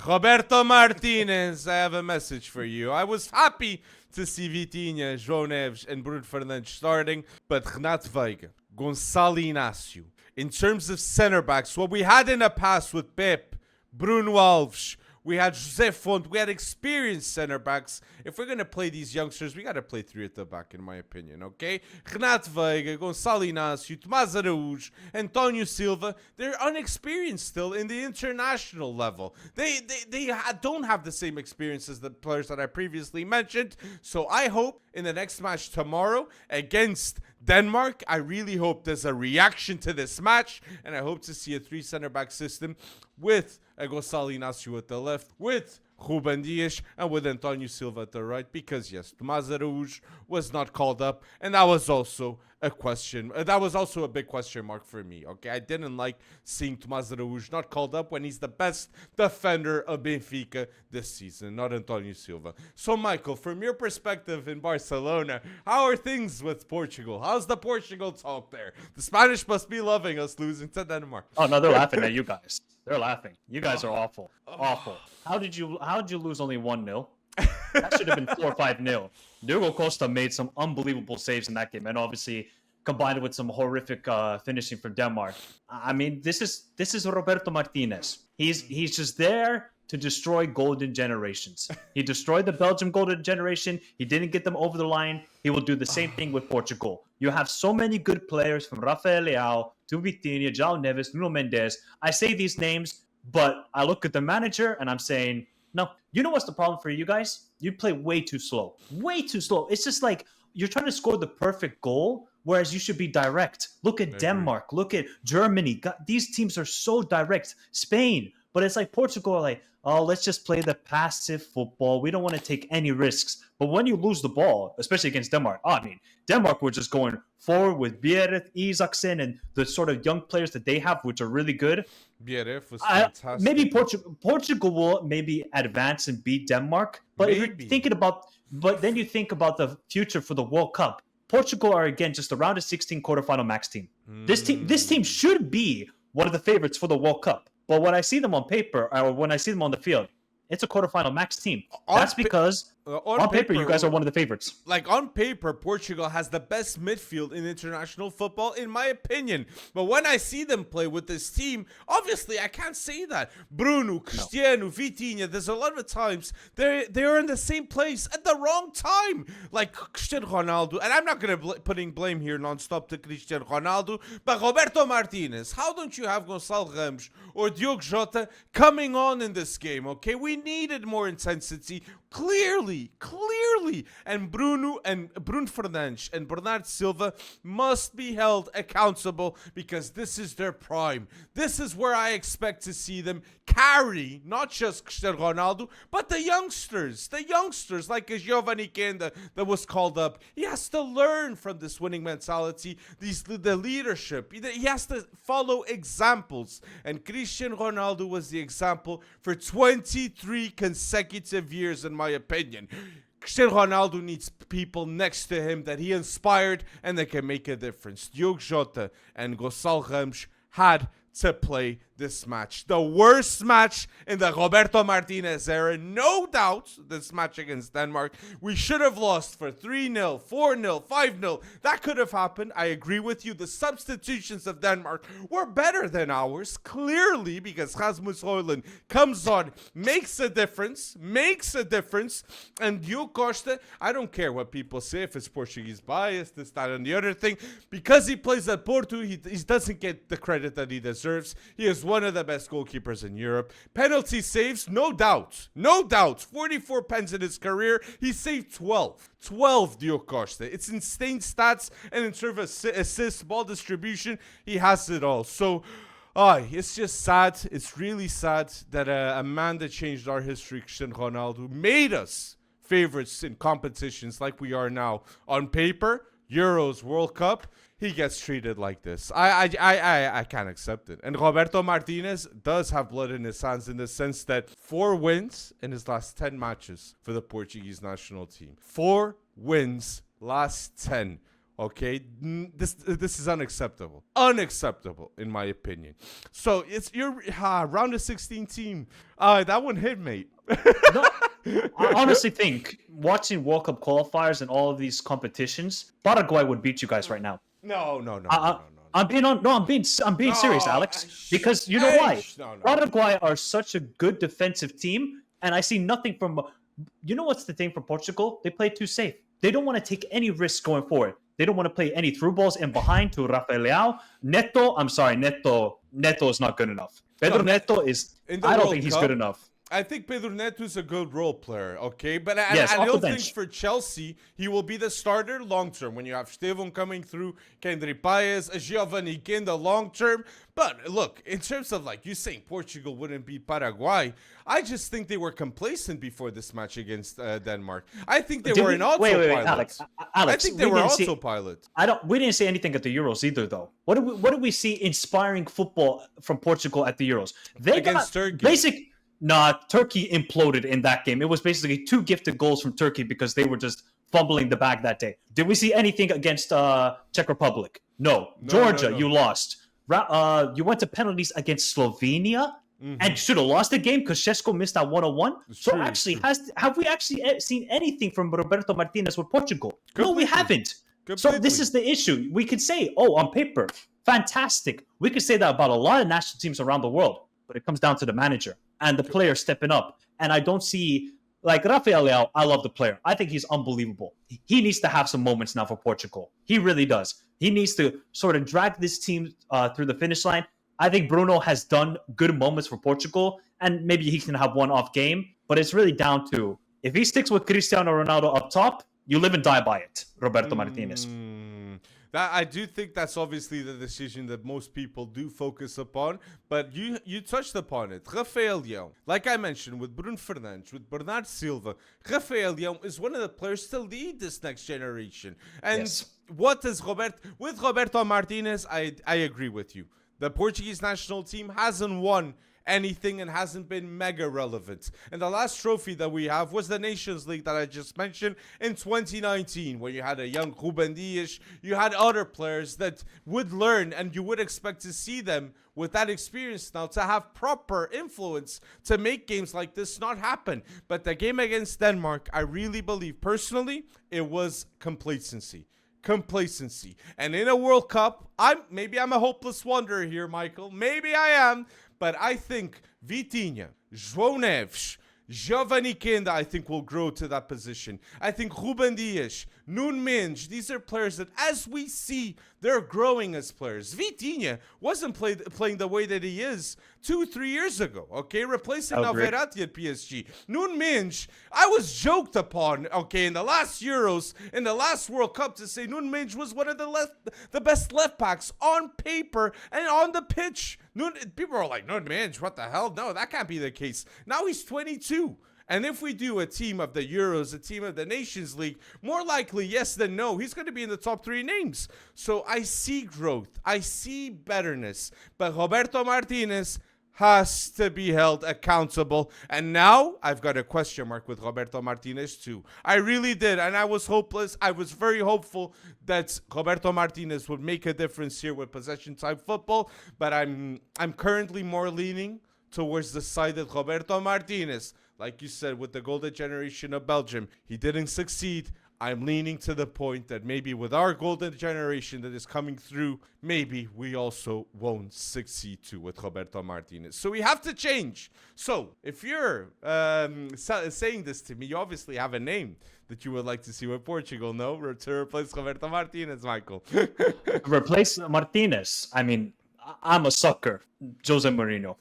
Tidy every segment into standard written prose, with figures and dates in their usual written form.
Roberto Martinez, I have a message for you. I was happy to see Vitinha, João Neves, and Bruno Fernandes starting, but Renato Veiga, Gonçalo Inácio, in terms of center backs, what we had in the past with Pep, Bruno Alves, we had José Fonte, we had experienced center backs. If we're going to play these youngsters, we got to play three at the back, in my opinion, okay? Renato Veiga, Gonçalo Inácio, Tomás Araújo, António Silva, they're unexperienced still in the international level. They don't have the same experience as the players that I previously mentioned. So I hope in the next match tomorrow against Denmark, I really hope there's a reaction to this match, and I hope to see a three center back system with Gonçalo Inácio at the left, with Ruben Dias, and with António Silva at the right, because yes, Tomás Araújo was not called up, and that was also a question. That was also a big question mark for me, okay? I didn't like seeing Tomás Araújo not called up when he's the best defender of Benfica this season, not António Silva. So, Michael, from your perspective in Barcelona, how are things with Portugal? How's the Portugal talk there? The Spanish must be loving us losing to Denmark. Oh, no, they're laughing at you guys. They're laughing. You guys are awful. Awful. How did you lose only 1-0? That should have been 4 or 5-0. Diogo Costa made some unbelievable saves in that game, and obviously combined with some horrific finishing from Denmark. I mean, this is Roberto Martinez. He's just there to destroy golden generations. He destroyed the Belgium golden generation. He didn't get them over the line. He will do the same thing with Portugal. You have so many good players, from Rafael Leao to Vitinha, João Neves, Nuno Mendes. I say these names, but I look at the manager and I'm saying, no. You know what's the problem for you guys? You play way too slow. Way too slow. It's just like you're trying to score the perfect goal, whereas you should be direct. Look at Denmark. Look at Germany. God, these teams are so direct. Spain. But it's like Portugal, like, oh, let's just play the passive football. We don't want to take any risks. But when you lose the ball, especially against Denmark, Denmark were just going forward with Bjerre, Isaksen, and the sort of young players that they have, which are really good. Bjerre was fantastic. Maybe Portugal will maybe advance and beat Denmark. But if you're thinking about, but then you think about the future for the World Cup. Portugal are again just around a 16 quarterfinal max team. This team should be one of the favorites for the World Cup. But when I see them on paper, or when I see them on the field, it's a quarterfinal max team. That's because on paper, you guys are one of the favorites. Like, on paper, Portugal has the best midfield in international football, in my opinion. But when I see them play with this team, obviously, I can't say that. Bruno, Cristiano, Vitinha, there's a lot of times they're in the same place at the wrong time. Like Cristiano Ronaldo, and I'm not going to putting blame here nonstop to Cristiano Ronaldo, but Roberto Martinez, how don't you have Gonçalo Ramos or Diogo Jota coming on in this game, okay? We needed more intensity. Clearly, and Bruno Fernandes and Bernardo Silva must be held accountable, because this is their prime. This is where I expect to see them carry not just Cristiano Ronaldo, but the youngsters like Giovanni Kenda that was called up. He has to learn from this winning mentality, the leadership. He has to follow examples, and Cristiano Ronaldo was the example for 23 consecutive years, in my opinion. Cristiano Ronaldo needs people next to him that he inspired and that can make a difference. Diogo Jota and Gonçalo Ramos had to play this match. The worst match in the Roberto Martinez era. No doubt, this match against Denmark. We should have lost for 3-0, 4-0, 5-0. That could have happened. I agree with you. The substitutions of Denmark were better than ours, clearly, because Rasmus Højlund comes on, makes a difference. And Diogo Costa, I don't care what people say, if it's Portuguese bias, this, that, and the other thing. Because he plays at Porto, he doesn't get the credit that he deserves. He is one of the best goalkeepers in Europe. Penalty saves, no doubt. 44 pens in his career. He saved 12. 12, Diogo Costa. It's insane stats, and in terms of assists, ball distribution, he has it all. So, it's just sad. It's really sad that a man that changed our history, Cristiano Ronaldo, made us favorites in competitions like we are now. On paper, Euros, World Cup, he gets treated like this. I can't accept it. And Roberto Martinez does have blood in his hands, in the sense that 4 wins in his last 10 matches for the Portuguese national team. 4 wins, last 10. Okay, this is unacceptable. Unacceptable, in my opinion. So it's your round of 16 team. That one hit, mate. No, I honestly think watching World Cup qualifiers and all of these competitions, Paraguay would beat you guys right now. No. I'm being serious, Alex. Because you know why? No. Paraguay are such a good defensive team, and I see nothing from. You know what's the thing for Portugal? They play too safe. They don't want to take any risks going forward. They don't want to play any through balls in behind to Rafael Leao. Neto, I'm sorry, Neto is not good enough. Pedro Neto is. I don't think he's good enough. I think Pedro Neto is a good role player, okay? But Yes, I off the don't think bench. for Chelsea, he will be the starter long-term. When you have Estevão coming through, Kendry Paes, Giovanni Guinda long-term. But look, in terms of like you saying Portugal wouldn't beat Paraguay, I just think they were complacent before this match against Denmark. I think they were an autopilot. Wait, Alex. I think they were autopilot. We didn't see anything at the Euros either, though. What did we see inspiring football from Portugal at the Euros? They Against Turkey. Turkey imploded in that game. It was basically 2 gifted goals from Turkey because they were just fumbling the bag that day. Did we see anything against Czech Republic? No. Georgia, you lost. You went to penalties against Slovenia and should have lost the game because Šeško missed that 101. Have we actually seen anything from Roberto Martinez with Portugal? No, we haven't. So this is the issue. We could say, on paper, fantastic. We could say that about a lot of national teams around the world, but it comes down to the manager and the player stepping up. And I don't see, like Rafael Leao, I love the player. I think he's unbelievable. He needs to have some moments now for Portugal. He really does. He needs to sort of drag this team through the finish line. I think Bruno has done good moments for Portugal, and maybe he can have one off game. But it's really down to, if he sticks with Cristiano Ronaldo up top, you live and die by it, Roberto Martinez. I do think that's obviously the decision that most people do focus upon, but you touched upon it. Rafael Leão, like I mentioned, with Bruno Fernandes, with Bernardo Silva, Rafael Leão is one of the players to lead this next generation. And what does Roberto Martinez, I agree with you. The Portuguese national team hasn't won anything and hasn't been mega relevant. And the last trophy that we have was the Nations League that I just mentioned in 2019, where you had a young Ruben Dias, you had other players that would learn, and you would expect to see them with that experience now to have proper influence to make games like this not happen. But the game against Denmark, I really believe personally, it was complacency. And in a World Cup, maybe I'm a hopeless wonder here, Michael. Maybe I am. But I think Vitinha, João Neves, Giovanni Guinda, I think will grow to that position. I think Ruben Dias, Nuno Mendes, these are players that, as we see, they're growing as players. Vitinha wasn't playing the way that he is 2-3 years ago, okay? Replacing now Verratti at PSG. Nuno Mendes, I was joked upon, okay, in the last Euros, in the last World Cup, to say Nuno Mendes was one of the best left backs on paper and on the pitch. People are like, Nuno Mendes, what the hell? No, that can't be the case. Now he's 22. And if we do a team of the Euros, a team of the Nations League, more likely yes than no, he's going to be in the top 3 names. So I see growth. I see betterness. But Roberto Martinez has to be held accountable. And now I've got a question mark with Roberto Martinez too. I really did. And I was hopeless. I was very hopeful that Roberto Martinez would make a difference here with possession type football. But I'm currently more leaning towards the side that Roberto Martinez, like you said, with the golden generation of Belgium, he didn't succeed. I'm leaning to the point that maybe with our golden generation that is coming through, maybe we also won't succeed too with Roberto Martinez. So we have to change. So if you're saying this to me, you obviously have a name that you would like to see with Portugal, no? To replace Roberto Martinez, Michael. Replace Martinez. I mean, I'm a sucker. Jose Mourinho.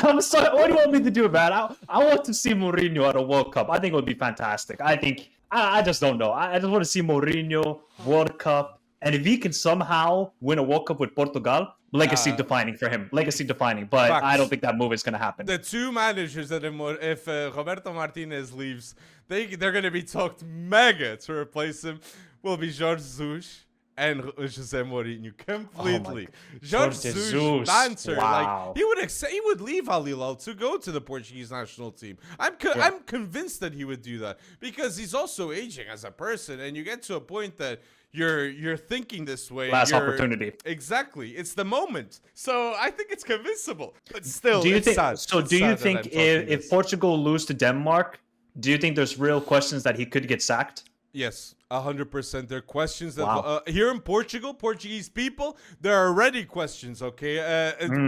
I'm sorry. What do you want me to do, man? I want to see Mourinho at a World Cup. I think it would be fantastic. I just don't know. I just want to see Mourinho, World Cup. And if he can somehow win a World Cup with Portugal, legacy defining for him. Legacy defining. But facts. I don't think that move is going to happen. The 2 managers that if Roberto Martinez leaves, they're going to be talked mega to replace him will be Jorge Jesus and Jose Mourinho completely. Jorge Jorge Jesus. Jesus answer Wow. like he would leave Al Hilal to go to the Portuguese national team. I'm convinced that he would do that because he's also aging as a person, and you get to a point that you're thinking this way. Last opportunity. Exactly, it's the moment. So I think it's convincible, but still, Do you it's think? sad. So It's do you sad that think I'm talking if this. Portugal lose to Denmark, do you think there's real questions that he could get sacked? Yes, 100%. There are questions that Wow. here in Portugal, Portuguese people, there are already questions, okay,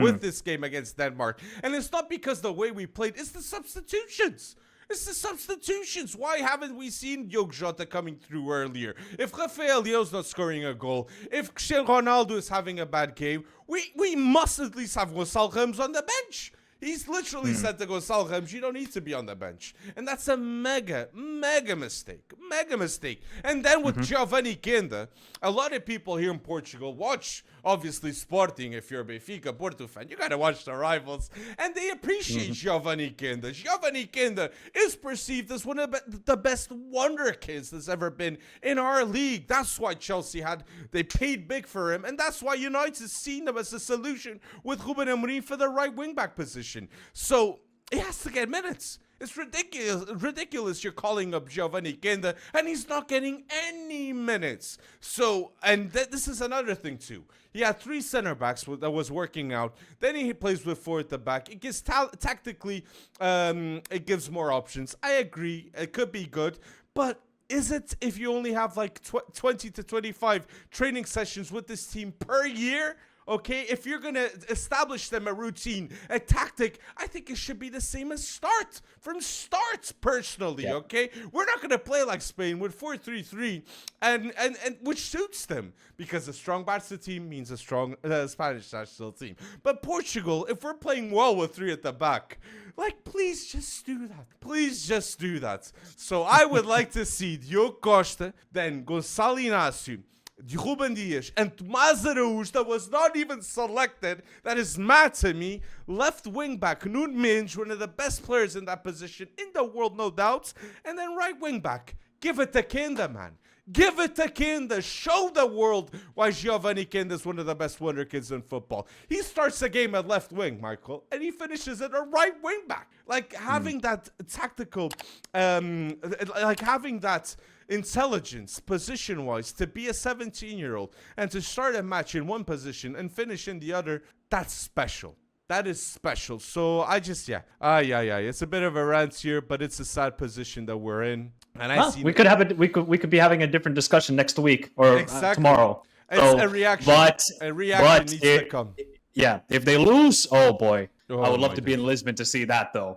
with this game against Denmark. And it's not because the way we played, it's the substitutions. It's the substitutions. Why haven't we seen Diogo Jota coming through earlier? If Rafael Leo's not scoring a goal, if Cristiano Ronaldo is having a bad game, we must at least have Gonçalo Ramos on the bench. He's literally said to Gonçalo Ramos, you don't need to be on the bench. And that's a mega mistake. Mega mistake. And then with Giovanni Kenda, a lot of people here in Portugal watch, obviously, Sporting. If you're a Benfica, Porto fan, you got to watch the rivals. And they appreciate Giovanni Kenda. Giovanni Kenda is perceived as one of the best Wonderkids that's ever been in our league. That's why Chelsea they paid big for him. And that's why United's seen him as a solution with Ruben Amorim for the right wing-back position. So he has to get minutes. It's ridiculous you're calling up Giovanni Kenda and he's not getting any minutes. So, and this is another thing too. He had 3 center backs that was working out. Then he plays with 4 at the back. It gives tactically, it gives more options. I agree. It could be good, but is it if you only have like 20 to 25 training sessions with this team per year? Okay, if you're going to establish them a routine, a tactic, I think it should be the same as from start, personally, okay? We're not going to play like Spain with 4-3-3, and which suits them, because a strong Barca team means a strong Spanish national team. But Portugal, if we're playing well with 3 at the back, like, please just do that. Please just do that. So I would like to see Diogo Costa, then Gonçalo Inácio, Ruben Dias, and Tomás Araújo, that was not even selected, that is mad to me. Left wing back, Nuno Mendes, one of the best players in that position in the world, no doubts. And then right wing back, give it to Kenda, man. Give it to Kenda. Show the world why Giovanni Kenda is one of the best Wonderkids in football. He starts the game at left wing, Michael, and he finishes at a right wing back. Like, having that tactical, like having that intelligence, position-wise, to be a 17-year-old and to start a match in one position and finish in the other, that's special. That is special. So I just, it's a bit of a rant here, but it's a sad position that we're in. And we could be having a different discussion next week or tomorrow. It's a reaction. But needs to come. Yeah, if they lose, oh boy, I would love to be in Lisbon to see that though.